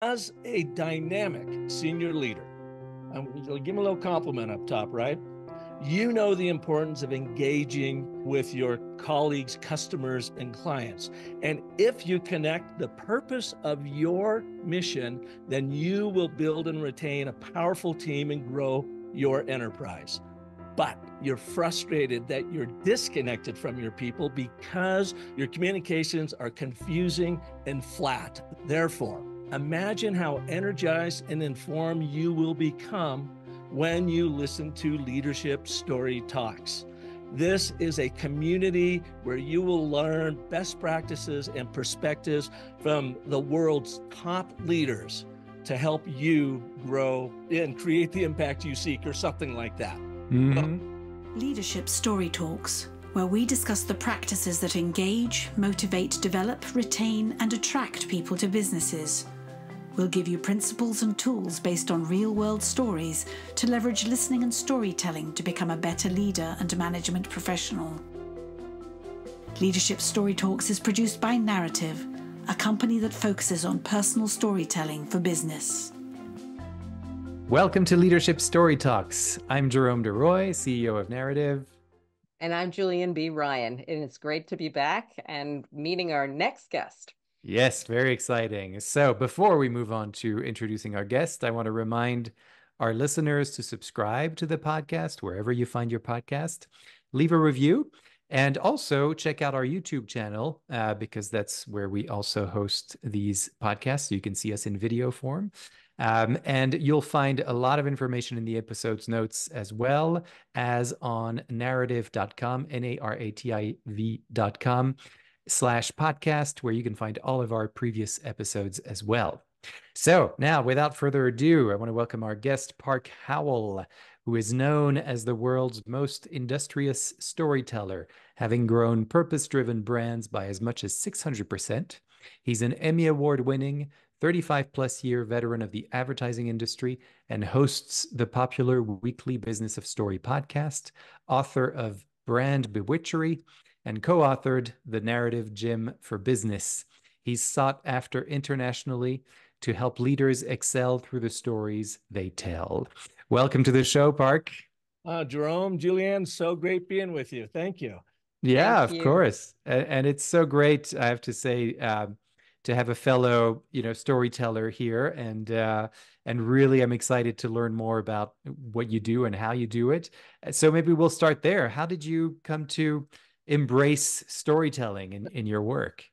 As a dynamic senior leader, give him a little compliment up top, right? You know the importance of engaging with your colleagues, customers, and clients. And if you connect the purpose of your mission, then you will build and retain a powerful team and grow your enterprise. But you're frustrated that you're disconnected from your people because your communications are confusing and flat. Therefore, imagine how energized and informed you will become when you listen to Leadership Story Talks. This is a community where you will learn best practices and perspectives from the world's top leaders to help you grow and create the impact you seek, or something like that. Leadership Story Talks, where we discuss the practices that engage, motivate, develop, retain, and attract people to businesses. We'll give you principles and tools based on real-world stories to leverage listening and storytelling to become a better leader and management professional. Leadership Story Talks is produced by Narrative, a company that focuses on personal storytelling for business. Welcome to Leadership Story Talks. I'm Jerome DeRoy, CEO of Narrative. And I'm Julienne B. Ryan, and it's great to be back and meeting our next guest. Yes, very exciting. So before we move on to introducing our guest, I want to remind our listeners to subscribe to the podcast wherever you find your podcast, leave a review, and also check out our YouTube channel because that's where we also host these podcasts. So you can see us in video form. And you'll find a lot of information in the episode's notes as well as on narrative.com, narrativ.com/podcast, where you can find all of our previous episodes as well. So now, without further ado, I want to welcome our guest, Park Howell, who is known as the world's most industrious storyteller, having grown purpose-driven brands by as much as 600%. He's an Emmy Award-winning 35-plus year veteran of the advertising industry and hosts the popular weekly Business of Story podcast, author of Brand Bewitchery, and co-authored The Narrative Gym for Business. He's sought after internationally to help leaders excel through the stories they tell. Welcome to the show, Park. Jerome, Julienne, so great being with you. Thank you. Yeah, of course. And it's so great, I have to say, to have a fellow, storyteller here, and really I'm excited to learn more about what you do and how you do it. So maybe we'll start there. How did you come to embrace storytelling in your work?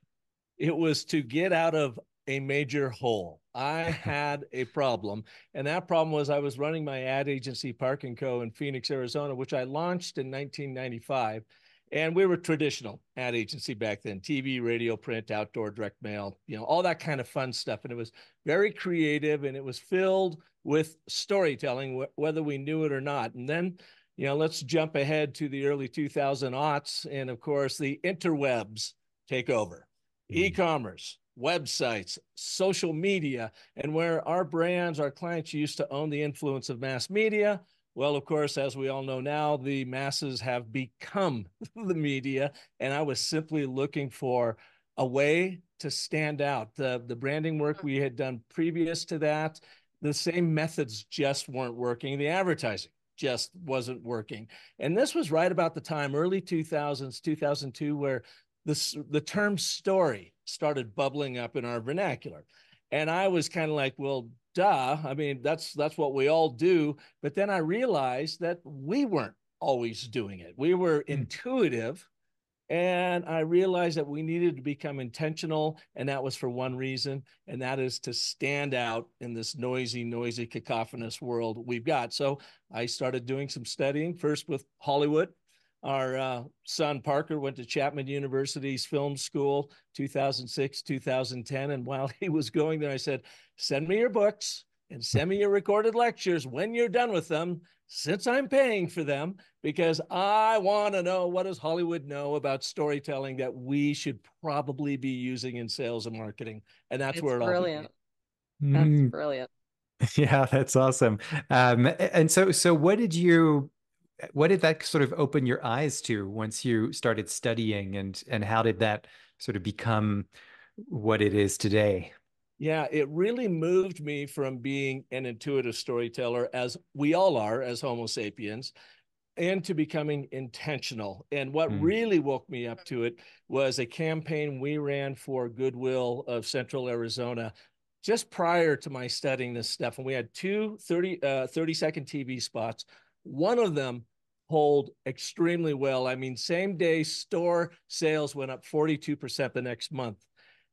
It was to get out of a major hole. I had a problem, and that problem was I was running my ad agency, Park & Co. in Phoenix, Arizona, which I launched in 1995. And we were traditional ad agency back then: TV, radio, print, outdoor, direct mail, all that kind of fun stuff. And it was very creative, and it was filled with storytelling, whether we knew it or not. And then, let's jump ahead to the early 2000s. And of course, the interwebs take over. E-commerce, websites, social media, and where our brands, our clients used to own the influence of mass media. Well, of course, as we all know now, the masses have become the media, and I was simply looking for a way to stand out. The branding work we had done previous to that, the same methods just weren't working. The advertising just wasn't working. And this was right about the time, early 2000s, 2002, where the term story started bubbling up in our vernacular. And I was kind of like, well, duh. I mean, that's what we all do. But then I realized that we weren't always doing it. We were intuitive. And I realized that we needed to become intentional. And that was for one reason. And that is to stand out in this noisy, cacophonous world we've got. So I started doing some studying, first with Hollywood. Our son Parker went to Chapman University's film school, 2006, 2010. And while he was going there, I said, send me your books and send me your recorded lectures when you're done with them, since I'm paying for them, because I want to know, what does Hollywood know about storytelling that we should probably be using in sales and marketing? And that's where it all began. That's brilliant. Yeah, that's awesome. And so what did that sort of open your eyes to once you started studying, and how did that sort of become what it is today? Yeah, it really moved me from being an intuitive storyteller, as we all are as Homo sapiens, into becoming intentional. And what Mm. really woke me up to it was a campaign we ran for Goodwill of Central Arizona just prior to my studying this stuff. And we had two 30-second TV spots. One of them pulled extremely well. I mean, same day store sales went up 42% the next month.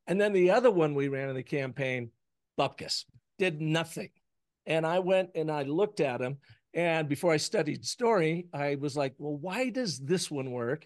And then the other one we ran in the campaign, bupkis, did nothing. And I went and I looked at them. And before I studied story, I was like, well, why does this one work?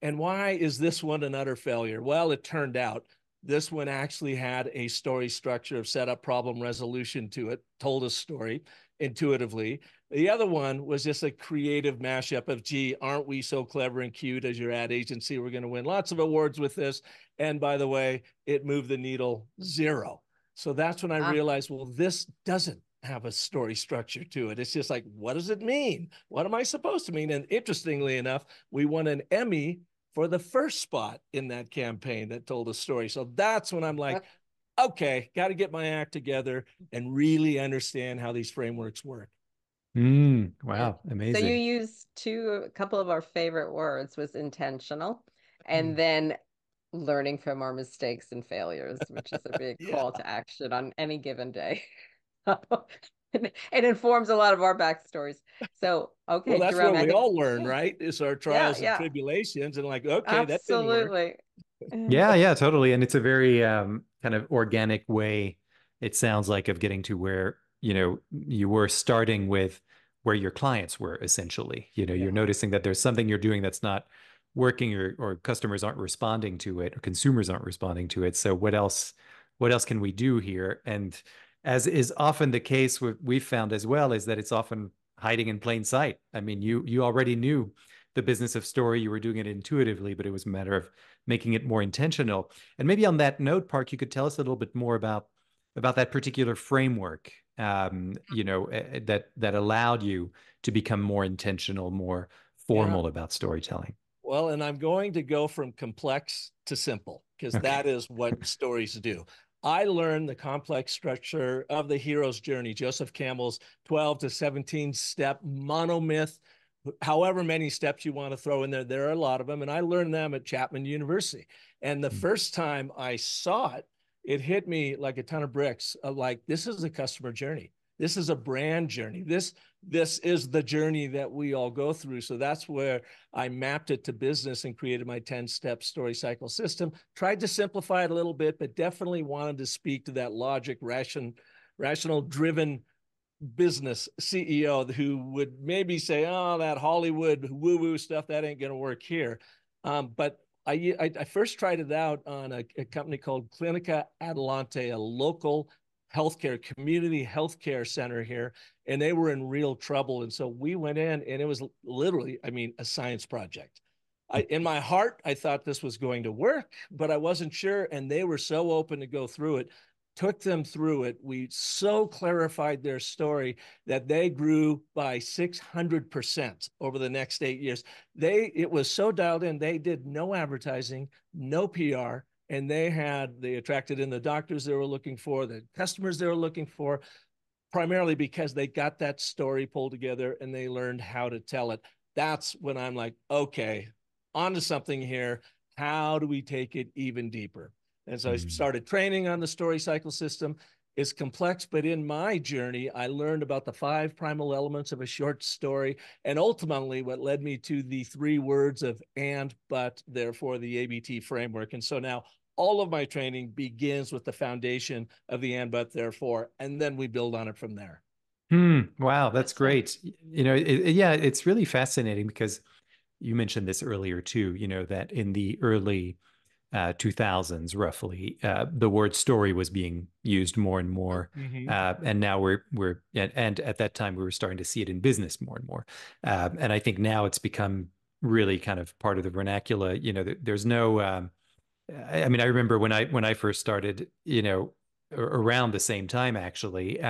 And why is this one an utter failure? Well, it turned out this one actually had a story structure of setup, problem, resolution to it, told a story intuitively. The other one was just a creative mashup of, gee, aren't we so clever and cute as your ad agency? We're going to win lots of awards with this. And by the way, it moved the needle zero. So that's when I realized, well, this doesn't have a story structure to it. It's just like, what does it mean? What am I supposed to mean? And interestingly enough, we won an Emmy for the first spot in that campaign that told a story. So that's when I'm like, okay, got to get my act together and really understand how these frameworks work. Wow, amazing. So you used a couple of our favorite words was intentional, and then learning from our mistakes and failures, which is a big call to action on any given day. It informs a lot of our backstories. So, okay, well, that's Jerome, where we all learn, right? It's our trials and yeah, tribulations, and like, okay, that didn't work. absolutely. Yeah, totally. And it's a very kind of organic way, it sounds like, of getting to where, you were starting with where your clients were essentially. You're noticing that there's something you're doing that's not working, or customers aren't responding to it, or consumers aren't responding to it. So what else can we do here? And as is often the case, what we've found as well is that it's often hiding in plain sight. I mean, you already knew the business of story, you were doing it intuitively, but it was a matter of making it more intentional. And maybe on that note, Park, you could tell us a little bit more about that particular framework, that allowed you to become more intentional, more formal about storytelling. Well, and I'm going to go from complex to simple because that is what stories do. I learned the complex structure of the hero's journey, Joseph Campbell's 12 to 17 step monomyth, however many steps you want to throw in there. There are a lot of them. And I learned them at Chapman University. And the first time I saw it, it hit me like a ton of bricks. Like, this is a customer journey. This is a brand journey. This is the journey that we all go through. So that's where I mapped it to business and created my 10-step story cycle system. Tried to simplify it a little bit, but definitely wanted to speak to that logic, rational driven business CEO who would maybe say, oh, that Hollywood woo-woo stuff, that ain't going to work here. But I first tried it out on a company called Clinica Adelante, a local community healthcare center here, and they were in real trouble. And so we went in, and it was literally, I mean, a science project. In my heart, I thought this was going to work, but I wasn't sure. And they were so open to go through it, took them through it. We so clarified their story that they grew by 600% over the next 8 years. It was so dialed in, they did no advertising, no PR, and they attracted in the doctors they were looking for, the customers they were looking for, primarily because they got that story pulled together and they learned how to tell it. That's when I'm like, okay, onto something here. How do we take it even deeper? And so I started training on the story cycle system. It's complex, but in my journey, I learned about the 5 primal elements of a short story, and ultimately what led me to the 3 words of and, but, therefore, the ABT framework. And so now all of my training begins with the foundation of the and, but, therefore, and then we build on it from there. Wow, that's great. It's really fascinating because you mentioned this earlier too, that in the early 2000s, roughly, the word story was being used more and more. And now and at that time we were starting to see it in business more and more. And I think now it's become really kind of part of the vernacular. There's no, I mean, I remember when I first started, around the same time, actually,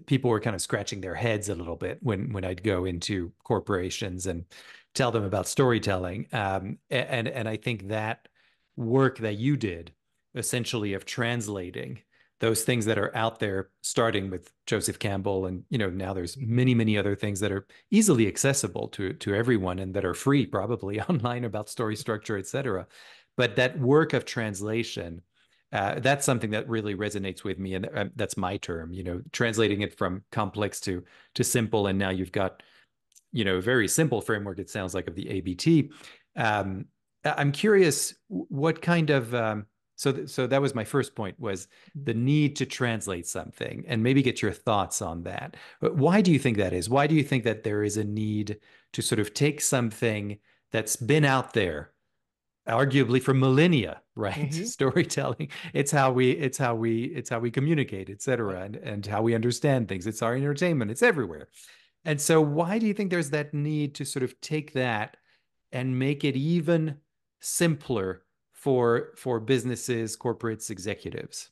people were kind of scratching their heads a little bit when I'd go into corporations and tell them about storytelling. And I think that work that you did essentially of translating those things that are out there, starting with Joseph Campbell, and now there's many other things that are easily accessible to everyone and that are free probably online about story structure, etc. But that work of translation, that's something that really resonates with me, and that's my term, translating it from complex to simple. And now you've got a very simple framework, it sounds like, of the ABT. I'm curious what kind of so that was my first point, was the need to translate something, and maybe get your thoughts on that. But why do you think that is? Why do you think that there is a need to sort of take something that's been out there arguably for millennia, right? Storytelling, it's how we communicate, etc., and how we understand things. It's our entertainment, it's everywhere. And so why do you think there's that need to sort of take that and make it even simpler for businesses, corporates, executives?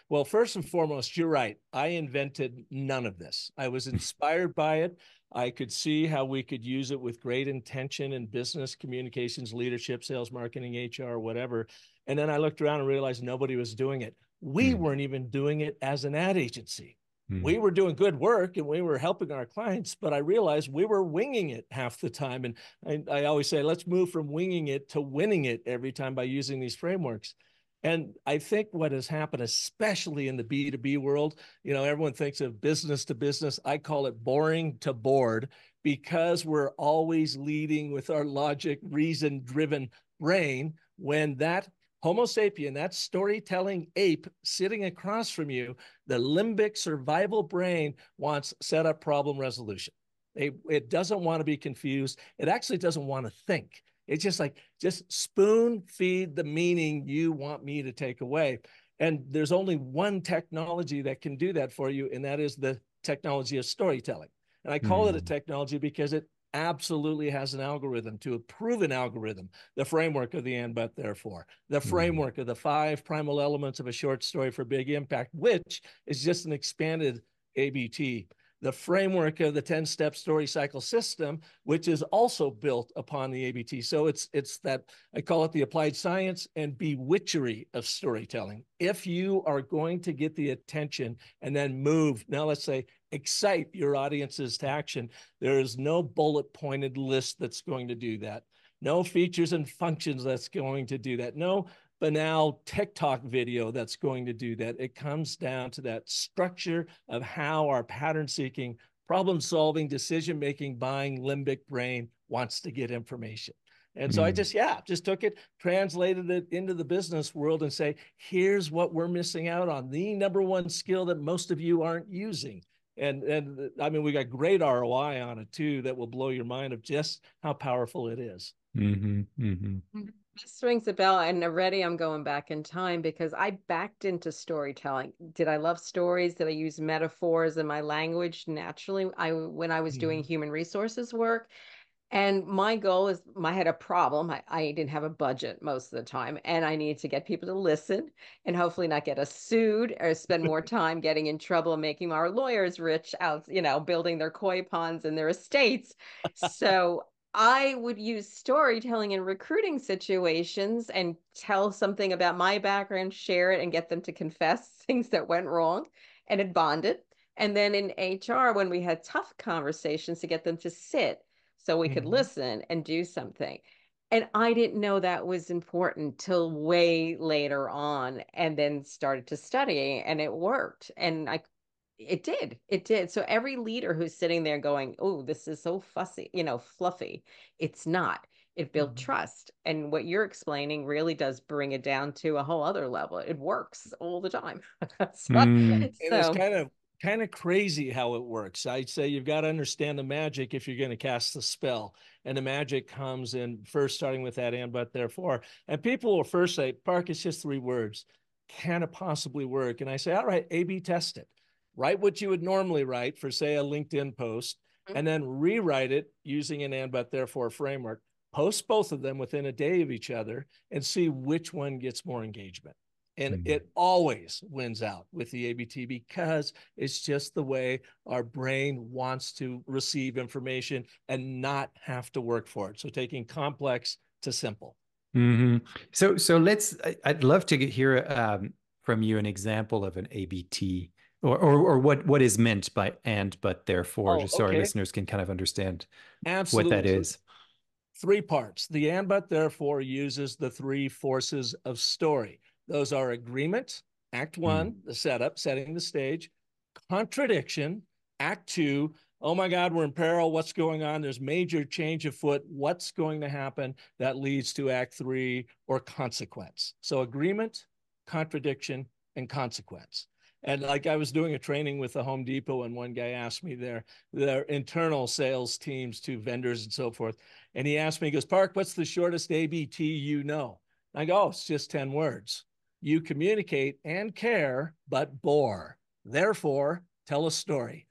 Well, first and foremost, you're right. I invented none of this. I was inspired by it. I could see how we could use it with great intention in business communications, leadership, sales, marketing, HR, whatever. And then I looked around and realized nobody was doing it. We weren't even doing it as an ad agency. We were doing good work and we were helping our clients, but I realized we were winging it half the time. And I always say, let's move from winging it to winning it every time by using these frameworks. And I think what has happened, especially in the B2B world, everyone thinks of business to business. I call it boring to bored, because we're always leading with our logic, reason-driven brain, when that Homo sapien, that storytelling ape sitting across from you, the limbic survival brain, wants setup, problem, resolution. It doesn't want to be confused. It actually doesn't want to think. It's just spoon feed the meaning you want me to take away. And there's only one technology that can do that for you, and that is the technology of storytelling. And I call it a technology because it absolutely has an algorithm, to a proven algorithm, the framework of the and, but, therefore, the framework of the 5 primal elements of a short story for big impact, which is just an expanded ABT. The framework of the 10-step story cycle system, which is also built upon the ABT. So it's that, I call it the applied science and bewitchery of storytelling. If you are going to get the attention and then move, now let's say, excite your audiences to action, there is no bullet pointed list that's going to do that. No features and functions that's going to do that. No banal TikTok video that's going to do that. It comes down to that structure of how our pattern-seeking, problem-solving, decision-making, buying limbic brain wants to get information. And so I just took it, translated it into the business world, and say, here's what we're missing out on, the number one skill that most of you aren't using. And I mean, we got great ROI on it too, that will blow your mind of just how powerful it is. This rings a bell, and already I'm going back in time, because I backed into storytelling. Did I love stories? Did I use metaphors in my language naturally? When I was doing human resources work, and my goal is, I had a problem. I didn't have a budget most of the time, and I needed to get people to listen and hopefully not get us sued or spend more time getting in trouble and making our lawyers rich out, building their koi ponds in their estates. So I would use storytelling in recruiting situations and tell something about my background, share it, and get them to confess things that went wrong, and it bonded. And then in HR, when we had tough conversations, to get them to sit so we could listen and do something. And I didn't know that was important till way later on, and then started to study, and it worked. And it did. So every leader who's sitting there going, oh, this is so fussy, fluffy, it's not. It built trust. And what you're explaining really does bring it down to a whole other level. It works all the time. It is kind of crazy how it works. I'd say you've got to understand the magic if you're going to cast the spell. And the magic comes in first, starting with that and, but, therefore. And people will first say, Park, it's just 3 words. Can it possibly work? And I say, all right, A/B test it. Write what you would normally write for, say, a LinkedIn post, and then rewrite it using an and, but, therefore framework. Post both of them within a day of each other and see which one gets more engagement. And it always wins out with the ABT, because it's just the way our brain wants to receive information and not have to work for it. So taking complex to simple. Hmm. So I'd love to hear from you an example of an ABT, or what is meant by and but therefore, Oh, just so our okay. listeners can kind of understand what that Absolutely. So is. three parts. The and but therefore uses the three forces of story. Those are agreement, act Mm. one, the setup, setting the stage, contradiction, act two. Oh my God, we're in peril. What's going on? There's major change afoot. What's going to happen that leads to act three or consequence? So agreement, contradiction, and consequence. And like I was doing a training with the Home Depot, and one guy asked me their internal sales teams to vendors and so forth. And he asked me, he goes, Park, what's the shortest ABT you know? And I go, oh, it's just 10 words. You communicate and care, but bore. Therefore, tell a story.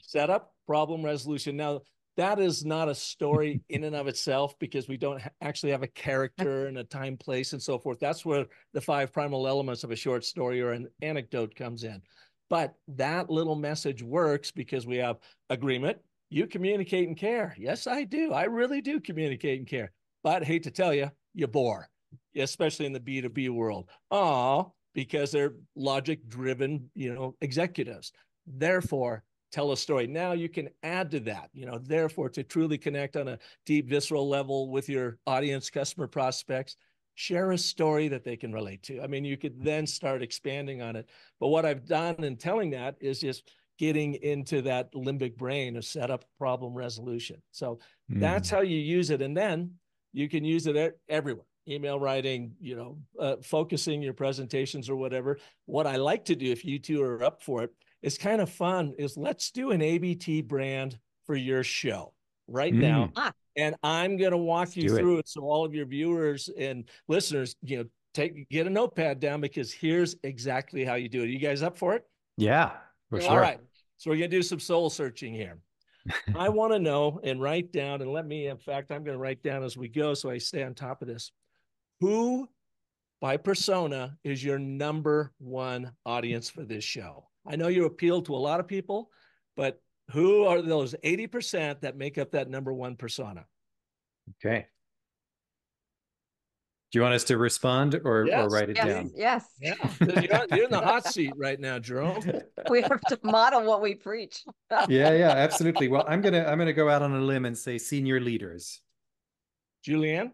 Setup, problem resolution. Now, that is not a story in and of itself because we don't actually have a character and a time, place, and so forth. That's where the five primal elements of a short story or an anecdote comes in. But that little message works because we have agreement. You communicate and care. Yes, I do. I really do communicate and care. But hate to tell you, you bore, especially in the B2B world. Because they're logic driven, executives. Therefore, tell a story. Now you can add to that, therefore, to truly connect on a deep, visceral level with your audience, customer, prospects, share a story that they can relate to. I mean, you could then start expanding on it. But what I've done in telling that is just getting into that limbic brain of setup, problem, resolution. So that's how you use it. And then you can use it everywhere. Email writing, focusing your presentations or whatever. What I like to do, if you two are up for it, is kind of fun, is let's do an ABT brand for your show right now. And I'm going to walk you through it. So all of your viewers and listeners, get a notepad down, because here's exactly how you do it. Are you guys up for it? Yeah, for sure. All right. So we're going to do some soul searching here. I want to know and write down, and in fact, I'm going to write down as we go so I stay on top of this. Who by persona is your number one audience for this show? I know you appeal to a lot of people, but who are those 80% that make up that number one persona? Okay. Do you want us to respond or write it down? Yes. Yeah. You're in the hot seat right now, Jerome. We have to model what we preach. Yeah, absolutely. Well, I'm gonna go out on a limb and say senior leaders. Julienne?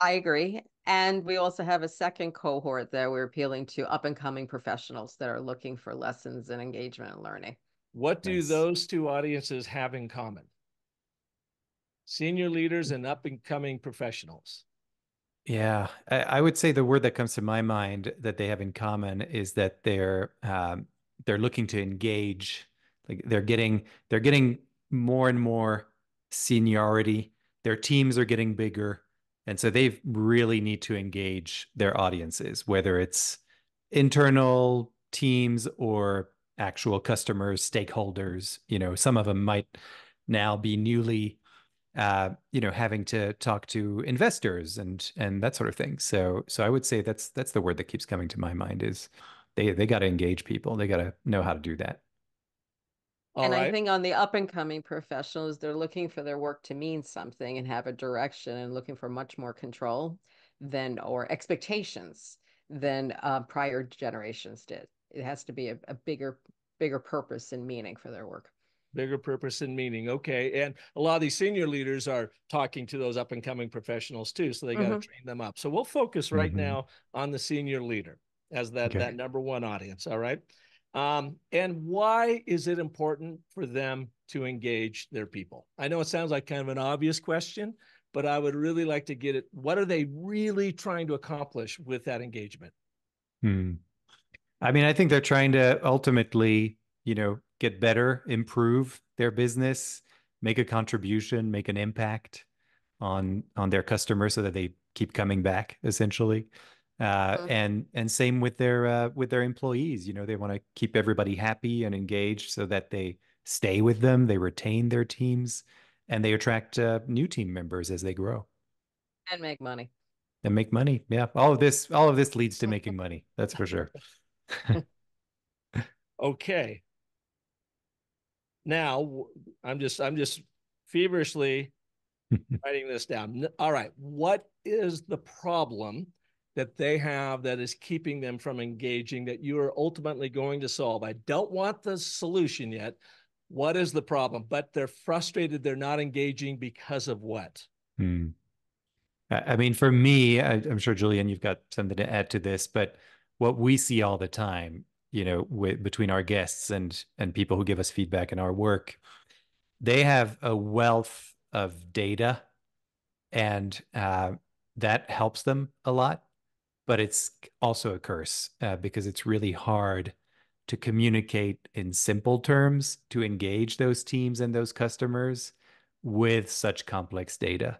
I agree. And we also have a second cohort that we're appealing to up and coming professionals that are looking for lessons in engagement and learning. What do those two audiences have in common? Senior leaders and up and coming professionals. Yeah, I would say the word that comes to my mind that they have in common is that they're looking to engage. Like they're getting more and more seniority. Their teams are getting bigger, and so they really need to engage their audiences, whether it's internal teams or actual customers, stakeholders. Some of them might now be newly having to talk to investors and that sort of thing. So I would say that's the word that keeps coming to my mind is they got to engage people. They got to know how to do that. All and right. I think on the up and coming professionals, they're looking for their work to mean something and have a direction, and looking for much more control or expectations than prior generations did. It has to be a bigger purpose and meaning for their work. Bigger purpose and meaning. Okay. And a lot of these senior leaders are talking to those up and coming professionals too. So they got to train them up. So we'll focus right now on the senior leader as that number one audience. All right. And why is it important for them to engage their people? I know it sounds like kind of an obvious question, but I would really like to get it. What are they really trying to accomplish with that engagement? I mean, I think they're trying to ultimately, get better, improve their business, make a contribution, make an impact on their customers so that they keep coming back, essentially. And same with their employees. They want to keep everybody happy and engaged so that they stay with them, they retain their teams, and they attract new team members as they grow And make money. and make money. Yeah, all of this leads to making money. That's for sure. Okay. Now I'm just feverishly Writing this down. All right. What is the problem that they have that is keeping them from engaging that you are ultimately going to solve? I don't want the solution yet. What is the problem? But they're frustrated. They're not engaging because of what? I mean, for me, I'm sure, Julian, you've got something to add to this, but what we see all the time, between our guests and people who give us feedback in our work, they have a wealth of data, and that helps them a lot. But it's also a curse because it's really hard to communicate in simple terms to engage those teams and those customers with such complex data.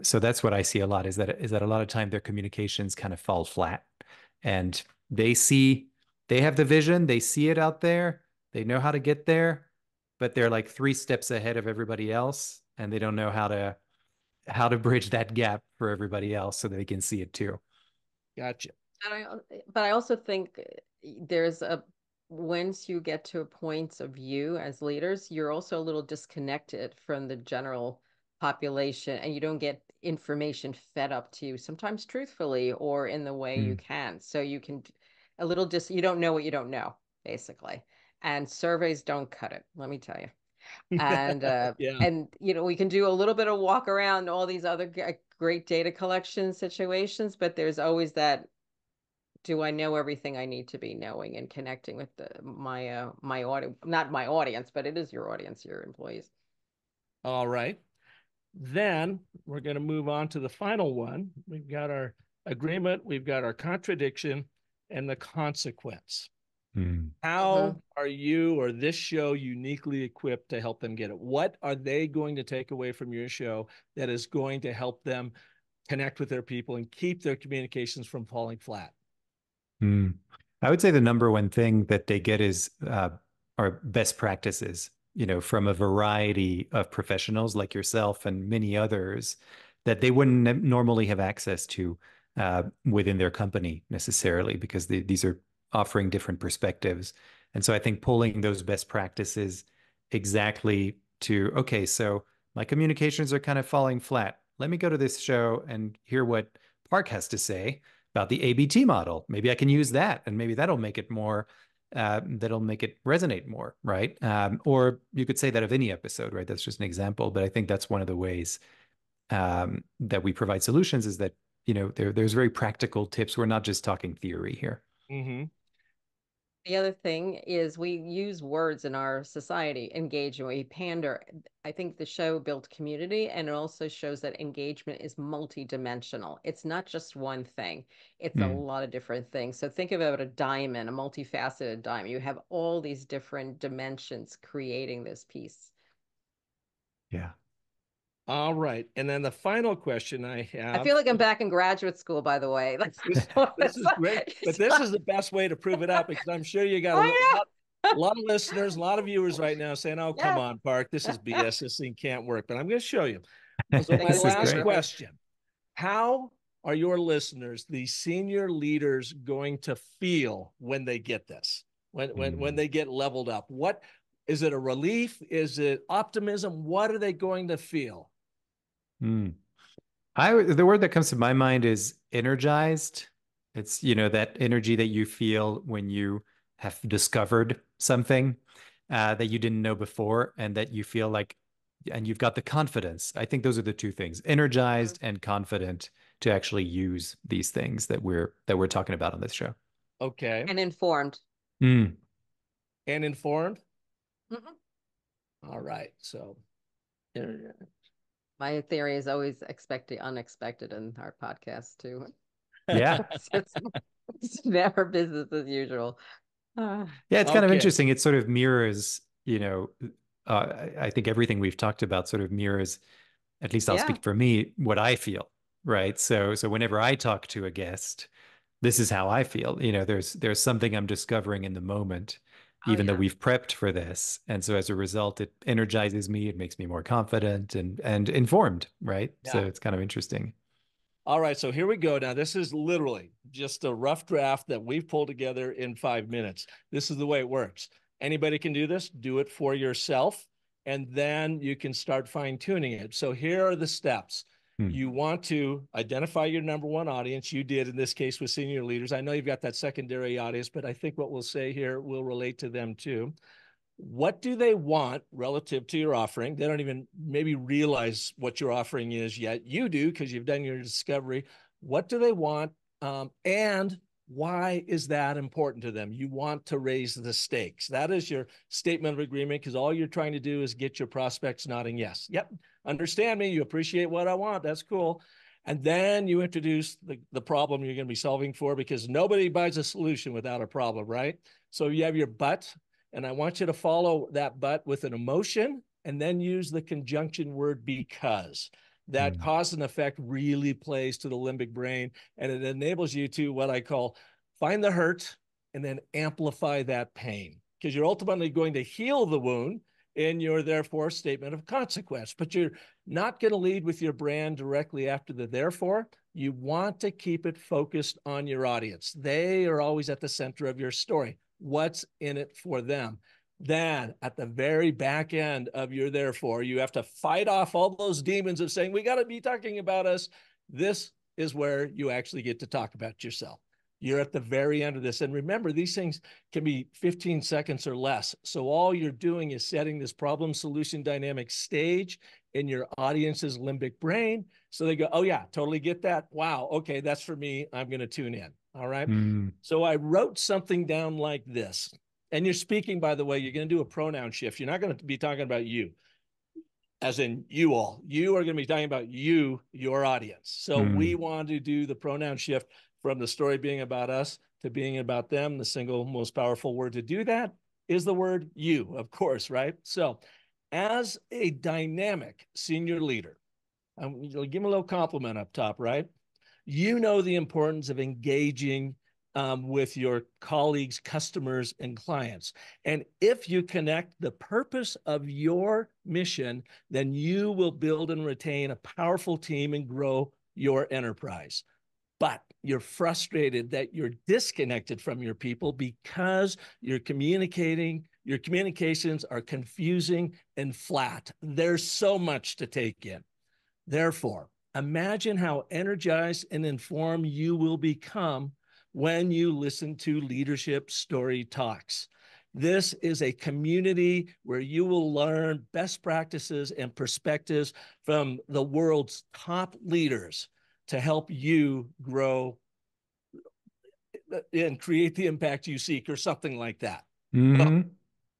So that's what I see a lot is that a lot of time their communications kind of fall flat, and they have the vision, they see it out there, they know how to get there, but they're like 3 steps ahead of everybody else, and they don't know how to bridge that gap for everybody else so that they can see it too. Gotcha. But I also think there's once you get to a point of view as leaders, you're also a little disconnected from the general population, and you don't get information fed up to you, sometimes truthfully or in the way you can. So you can you don't know what you don't know, basically. And surveys don't cut it, let me tell you. And Yeah. and we can do a little bit of walk around all these other great data collection situations, but there's always that, do I know everything I need to be knowing and connecting with my audience, not my audience, but it is your audience, your employees. All right. Then we're going to move on to the final one. We've got our agreement, we've got our contradiction, and the consequence. How are you or this show uniquely equipped to help them get it? What are they going to take away from your show that is going to help them connect with their people and keep their communications from falling flat? I would say the number one thing that they get is our best practices, from a variety of professionals like yourself and many others that they wouldn't normally have access to within their company necessarily, because these are offering different perspectives. And so I think pulling those best practices exactly to, okay, so my communications are kind of falling flat. Let me go to this show and hear what Park has to say about the ABT model. Maybe I can use that, and maybe that'll make it resonate more, right? Or you could say that of any episode, right? That's just an example, but I think that's one of the ways that we provide solutions is that, there's very practical tips. We're not just talking theory here. Mm-hmm. The other thing is we use words in our society, engage, and we pander. I think the show built community, and it also shows that engagement is multidimensional. It's not just one thing. It's a lot of different things. So think about a diamond, a multifaceted diamond. You have all these different dimensions creating this piece. Yeah. All right. And then the final question I have. I feel like I'm back in graduate school, by the way. This is great. But this is the best way to prove it out, because I'm sure you got a lot of listeners, a lot of viewers right now saying, oh, come on, Park, this is BS. This thing can't work. But I'm going to show you. So my last question, how are your listeners, the senior leaders, going to feel when they get this, when they get leveled up? What is it? A relief? Is it optimism? What are they going to feel? The word that comes to my mind is energized. It's, that energy that you feel when you have discovered something that you didn't know before, and that you feel like, and you've got the confidence. I think those are the two things, energized and confident to actually use these things that we're talking about on this show. Okay. And informed. And informed? Mm-hmm. All right. So my theory is always expect the unexpected in our podcast too. Yeah. It's never business as usual. Yeah, it's kind of interesting. It sort of mirrors, I think everything we've talked about sort of mirrors, at least I'll speak for me, what I feel, right? So whenever I talk to a guest, this is how I feel. There's something I'm discovering in the moment, even though we've prepped for this. And so as a result, it energizes me. It makes me more confident and informed, right? Yeah. So it's kind of interesting. All right, so here we go. Now, this is literally just a rough draft that we've pulled together in 5 minutes. This is the way it works. Anybody can do this. Do it for yourself. and then you can start fine tuning it. So here are the steps. You want to identify your number one audience. You did in this case with senior leaders. I know you've got that secondary audience, but I think what we'll say here will relate to them too. What do they want relative to your offering? They don't even maybe realize what your offering is yet. You do because you've done your discovery. What do they want? And why is that important to them? You want to raise the stakes. That is your statement of agreement, because all you're trying to do is get your prospects nodding yes. Yep, understand me. You appreciate what I want. That's cool. And then you introduce the problem you're going to be solving for, because nobody buys a solution without a problem, right? So you have your but, and I want you to follow that but with an emotion, and then use the conjunction word because. That cause and effect really plays to the limbic brain, and it enables you to what I call find the hurt and then amplify that pain, because you're ultimately going to heal the wound in your therefore statement of consequence. But you're not going to lead with your brand directly after the therefore. You want to keep it focused on your audience. They are always at the center of your story. What's in it for them? Then at the very back end of your therefore, you have to fight off all those demons of saying, we got to be talking about us. This is where you actually get to talk about yourself. You're at the very end of this. And remember, these things can be 15 seconds or less. So all you're doing is setting this problem solution dynamic stage in your audience's limbic brain. So they go, oh yeah, totally get that. Wow. Okay. That's for me. I'm going to tune in. All right. So I wrote something down like this. And you're speaking, by the way, you're going to do a pronoun shift. You're not going to be talking about you, as in you all. You are going to be talking about you, your audience. So we want to do the pronoun shift from the story being about us to being about them. The single most powerful word to do that is the word you, of course, right? So as a dynamic senior leader, you'll give me a little compliment up top, right? You know the importance of engaging with your colleagues, customers, and clients. And if you connect the purpose of your mission, then you will build and retain a powerful team and grow your enterprise. But you're frustrated that you're disconnected from your people because your communications are confusing and flat. There's so much to take in. Therefore, imagine how energized and informed you will become when you listen to Leadership Story Talks. This is a community where you will learn best practices and perspectives from the world's top leaders to help you grow and create the impact you seek, or something like that. Well,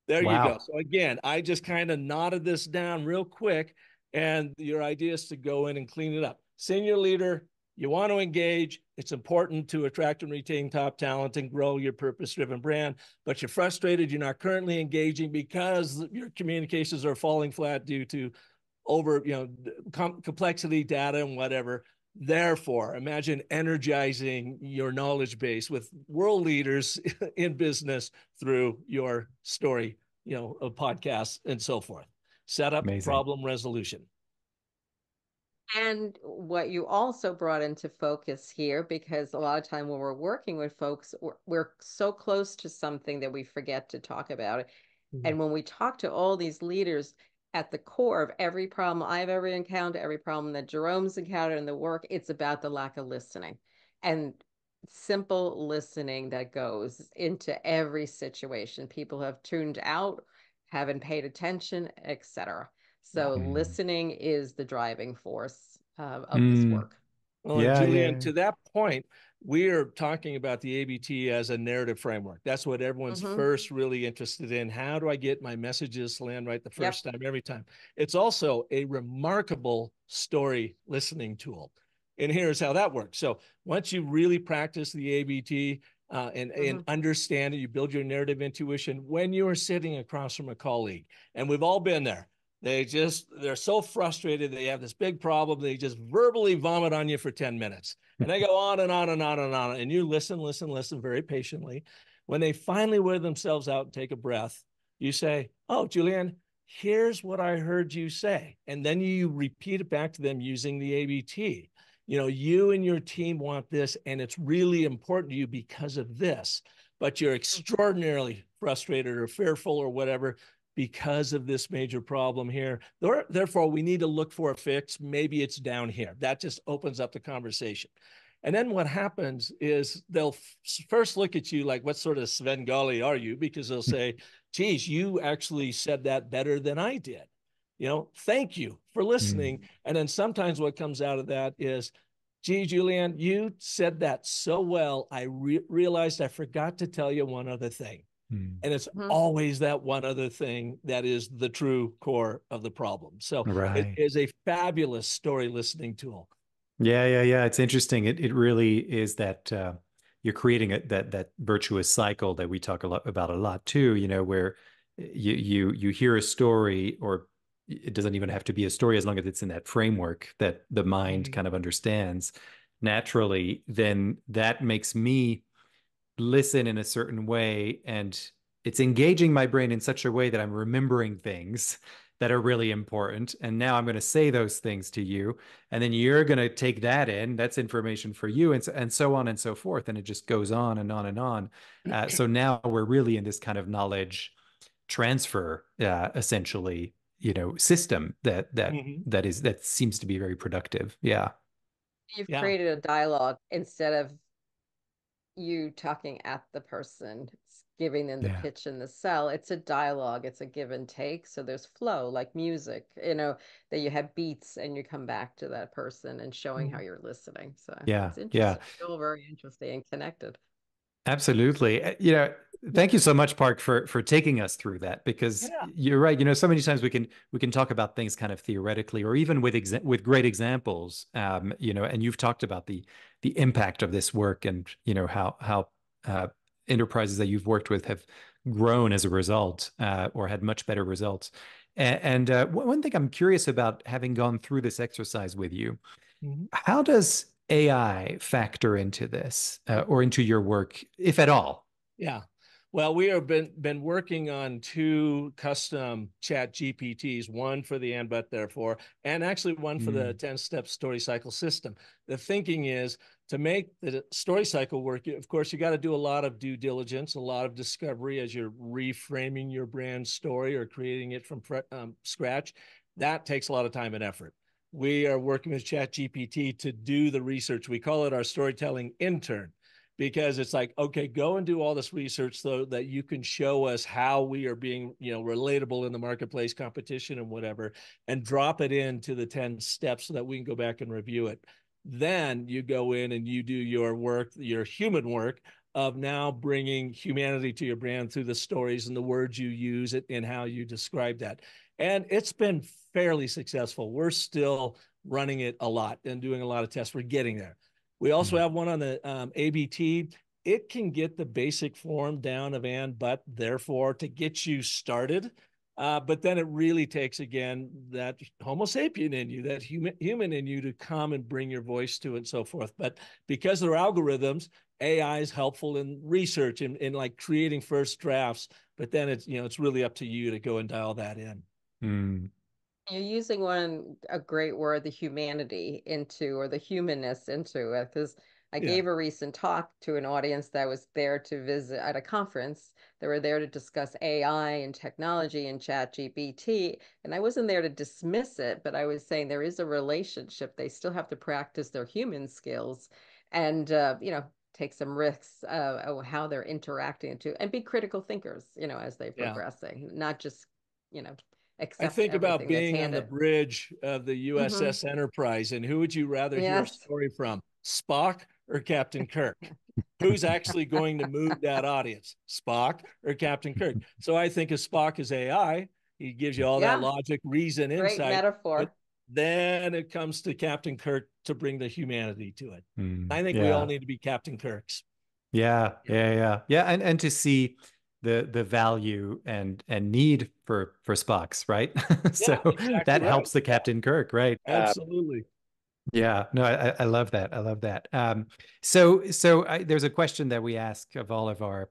there you go. So again, I just kind of knotted this down real quick, and your idea is to go in and clean it up. Senior leader, you want to engage. It's important to attract and retain top talent and grow your purpose-driven brand, but you're frustrated you're not currently engaging because your communications are falling flat due to complexity, data, and whatever. Therefore, imagine energizing your knowledge base with world leaders in business through your story, of podcasts and so forth. Setup, problem resolution. And what you also brought into focus here, because a lot of time when we're working with folks, we're so close to something that we forget to talk about it. And when we talk to all these leaders, at the core of every problem I've ever encountered, every problem that Jerome's encountered in the work, it's about the lack of listening. And simple listening that goes into every situation. People have tuned out, haven't paid attention, etc. So listening is the driving force of this work. Well, Julienne, to that point, we are talking about the ABT as a narrative framework. That's what everyone's first really interested in. How do I get my messages to land right the first time, every time? It's also a remarkable story listening tool. And here's how that works. So once you really practice the ABT and understand it, you build your narrative intuition when you are sitting across from a colleague. And we've all been there. They're so frustrated. They have this big problem. They just verbally vomit on you for 10 minutes. And they go on and on and on and on. And you listen very patiently. When they finally wear themselves out and take a breath, you say, oh, Julienne, here's what I heard you say. And then you repeat it back to them using the ABT. You and your team want this, and it's really important to you because of this. But you're extraordinarily frustrated or fearful or whatever. because of this major problem here. Therefore, we need to look for a fix. Maybe it's down here. That just opens up the conversation. And then what happens is they'll first look at you like, what sort of Svengali are you? Because they'll say, geez, you actually said that better than I did. Thank you for listening. And then sometimes what comes out of that is, gee, Julienne, you said that so well. I realized I forgot to tell you one other thing. And it's always that one other thing that is the true core of the problem. So it is a fabulous story listening tool. Yeah. It's interesting. It really is that you're creating that virtuous cycle that we talk about a lot too, where you hear a story, or it doesn't even have to be a story as long as it's in that framework that the mind kind of understands naturally, then that makes me listen in a certain way, and it's engaging my brain in such a way that I'm remembering things that are really important. And now I'm going to say those things to you, and then you're going to take that in. That's information for you, and so on and so forth. And it just goes on and on and on. So now we're really in this kind of knowledge transfer, essentially, system that seems to be very productive. Yeah. You've created a dialogue instead of you talking at the person, giving them the pitch and the sell. It's a dialogue, it's a give and take. So there's flow, like music, that you have beats and you come back to that person and showing how you're listening. So it's interesting. It's all very interesting and connected. Absolutely. Thank you so much, Park, for taking us through that, because you're right. So many times we can talk about things kind of theoretically, or even with great examples. And you've talked about the impact of this work, and how enterprises that you've worked with have grown as a result, or had much better results. And one thing I'm curious about, having gone through this exercise with you, how does AI factor into this, or into your work, if at all? Yeah. Well, we have been working on 2 custom chat GPTs, one for the and, but, therefore, and actually one for the 10-step story cycle system. The thinking is to make the story cycle work. Of course, you got to do a lot of due diligence, a lot of discovery as you're reframing your brand story or creating it from scratch. That takes a lot of time and effort. We are working with ChatGPT to do the research. We call it our storytelling intern, because it's like, okay, go and do all this research so that you can show us how we are being, relatable in the marketplace, competition and whatever, and drop it into the 10 steps so that we can go back and review it. Then you go in and you do your work, your human work of now bringing humanity to your brand through the stories and the words you use it and how you describe that. And it's been fairly successful. We're still running it a lot and doing a lot of tests. We're getting there. We also have one on the ABT. It can get the basic form down of and, but, therefore, to get you started. But then it really takes, again, that Homo sapien in you, that human in you, to come and bring your voice to it and so forth. But because they're algorithms, AI is helpful in research and in like creating first drafts. But then it's really up to you to go and dial that in. You're using a great word, the humanity into, or the humanness into it, because I gave a recent talk to an audience that was there to visit at a conference. They were there to discuss AI and technology and ChatGPT, and I wasn't there to dismiss it, but I was saying there is a relationship. They still have to practice their human skills and, take some risks of how they're interacting and be critical thinkers, as they're progressing, not just, I think about being on the bridge of the USS Enterprise, and who would you rather hear a story from, Spock or Captain Kirk? Who's actually going to move that audience, Spock or Captain Kirk? So I think of Spock as AI. He gives you all that logic, reason, insight. Great metaphor. But then it comes to Captain Kirk to bring the humanity to it. I think we all need to be Captain Kirks. Yeah. And to see the value and need for Spock's, right? So exactly that helps the Captain Kirk, right? Absolutely. Yeah, no, I love that. I love that. So there's a question that we ask of all of our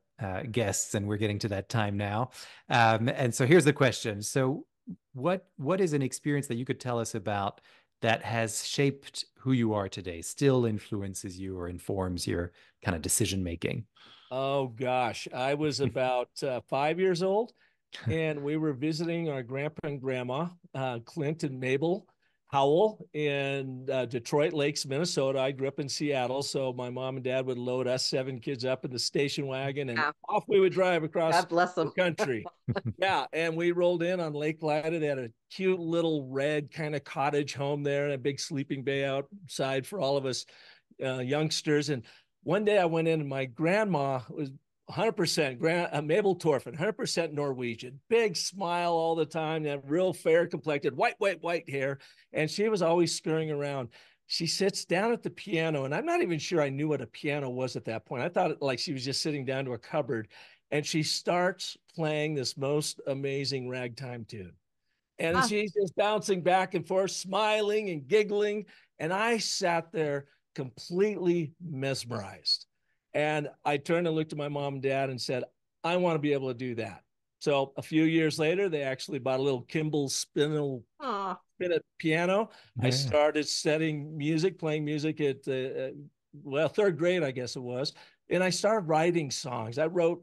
guests, and we're getting to that time now. And so here's the question. So what is an experience that you could tell us about that has shaped who you are today, still influences you or informs your kind of decision making? Oh gosh, I was about 5 years old, and we were visiting our grandpa and grandma, Clint and Mabel Howell in Detroit Lakes, Minnesota. I grew up in Seattle, so my mom and dad would load us 7 kids up in the station wagon, and off we would drive across God bless the them. country. Yeah, and we rolled in on Lake Lida. They had a cute little red kind of cottage home there and a big sleeping bay outside for all of us youngsters. And one day I went in and my grandma was 100% Mabel Torfin, 100% Norwegian, big smile all the time, that real fair complected, white hair. And she was always scurrying around. She sits down at the piano, and I'm not even sure I knew what a piano was at that point. I thought like she was just sitting down to a cupboard, and she starts playing this most amazing ragtime tune. And she's just bouncing back and forth, smiling and giggling. And I sat there completely mesmerized. And I turned and looked at my mom and dad and said, I want to be able to do that. So a few years later, they actually bought a little Kimball spinnet piano. Yeah. I started studying music, playing music at, 3rd grade, I guess it was. And I started writing songs. I wrote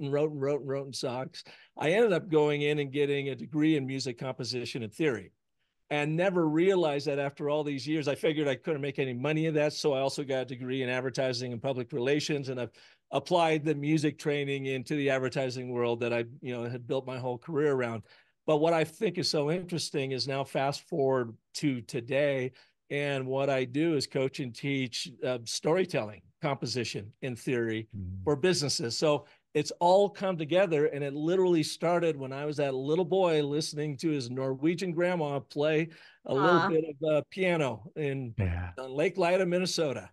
songs. I ended up going in and getting a degree in music composition and theory, and never realized that after all these years. I figured I couldn't make any money in that. So I also got a degree in advertising and public relations, and I've applied the music training into the advertising world that I, had built my whole career around. But what I think is so interesting is now fast forward to today, and what I do is coach and teach storytelling, composition, and theory for businesses. So it's all come together, and it literally started when I was that little boy listening to his Norwegian grandma play a little bit of piano in Lake Lida, Minnesota.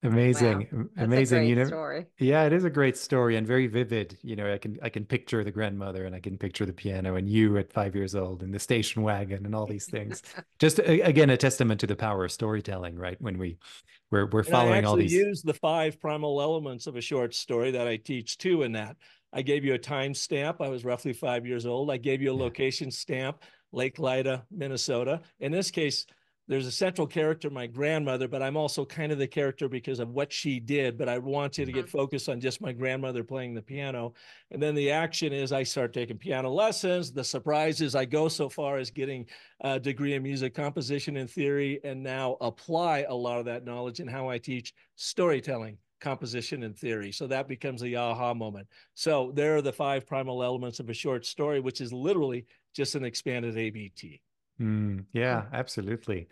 Amazing. Wow. That's Amazing. a great story. Yeah, it is a great story and very vivid. I can picture the grandmother, and I can picture the piano, and you at 5 years old in the station wagon and all these things. Just again, a testament to the power of storytelling, right? When we're following all these. I use the 5 primal elements of a short story that I teach too in that. I gave you a time stamp. I was roughly 5 years old. I gave you a location stamp, Lake Lida, Minnesota. In this case, there's a central character, my grandmother, but I'm also kind of the character because of what she did. But I want you to get focused on just my grandmother playing the piano. And then the action is I start taking piano lessons. The surprise is I go so far as getting a degree in music composition and theory, and now apply a lot of that knowledge in how I teach storytelling, composition, and theory. So that becomes the aha moment. So there are the 5 primal elements of a short story, which is literally just an expanded ABT. Yeah, absolutely.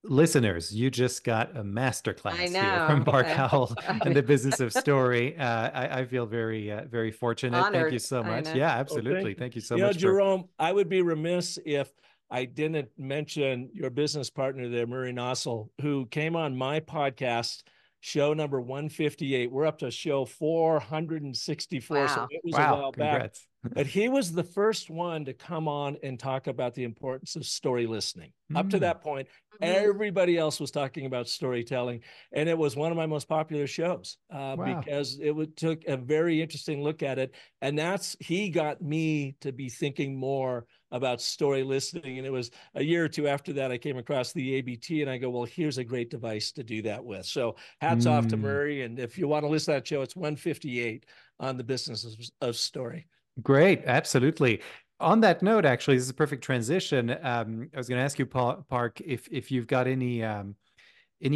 Listeners, you just got a masterclass here from Park Howell and the business of story. I feel very fortunate. Honored. Thank you so much. Yeah, absolutely. Thank you so much. Jerome, I would be remiss if I didn't mention your business partner there, Murray Nossel, who came on my podcast, show number 158. We're up to show 464. Wow. So it was a while Congrats. back. But he was the first one to come on and talk about the importance of story listening. Up to that point, everybody else was talking about storytelling, and it was one of my most popular shows because it took a very interesting look at it. And he got me to be thinking more about story listening. And it was a year or two after that I came across the ABT, and I go, well, here's a great device to do that with. So hats off to Murray. And if you want to listen to that show, it's 158 on the business of story. Great. Absolutely. On that note, actually, this is a perfect transition. I was going to ask you, Park, if you've got any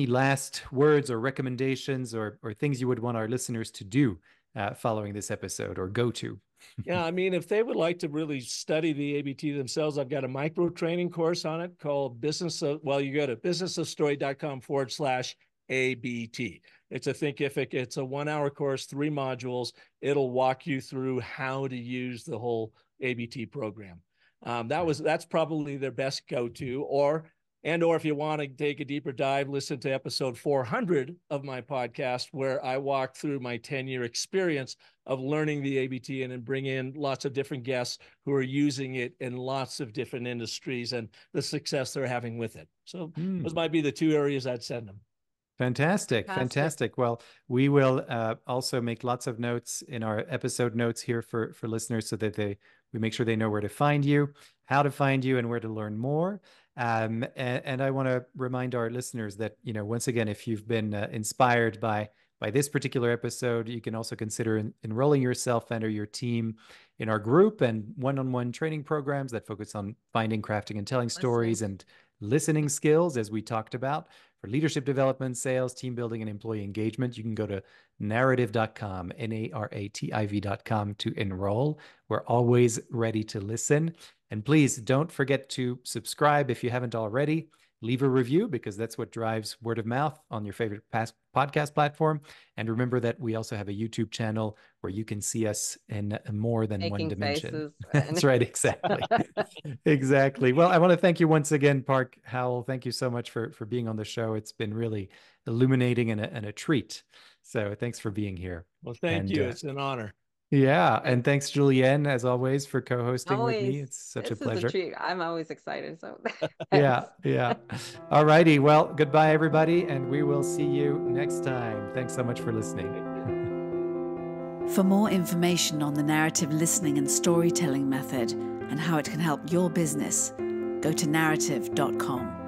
last words or recommendations or things you would want our listeners to do following this episode or go to. Yeah, I mean, if they would like to really study the ABT themselves, I've got a micro training course on it called you go to businessofstory.com/ABT. It's a Thinkific. It's a 1-hour course, 3 modules. It'll walk you through how to use the whole ABT program. That's probably their best go-to, or if you want to take a deeper dive, listen to episode 400 of my podcast, where I walk through my 10-year experience of learning the ABT and then bring in lots of different guests who are using it in lots of different industries and the success they're having with it. So those might be the 2 areas I'd send them. Fantastic. Well, we will also make lots of notes in our episode notes here for listeners so that we make sure they know where to find you, how to find you, and where to learn more. And I want to remind our listeners that, once again, if you've been inspired by by this particular episode, you can also consider enrolling yourself and or your team in our group and one-on-one training programs that focus on finding, crafting, and telling stories and listening skills, as we talked about. For leadership development, sales, team building, and employee engagement, you can go to narrative.com, NARATIV.com to enroll. We're always ready to listen. And please don't forget to subscribe if you haven't already. Leave a review, because that's what drives word of mouth on your favorite podcast platform. And remember that we also have a YouTube channel where you can see us in more than one dimension. That's right, exactly. Exactly. Well, I want to thank you once again, Park Howell. Thank you so much for being on the show. It's been really illuminating and a treat. So thanks for being here. Well, thank you. It's an honor. Yeah. And thanks, Julienne, as always, for co-hosting with me. It's such a pleasure. This is a treat. I'm always excited. So yeah. All righty. Well, goodbye, everybody. And we will see you next time. Thanks so much for listening. For more information on the narrative listening and storytelling method and how it can help your business, go to narrative.com.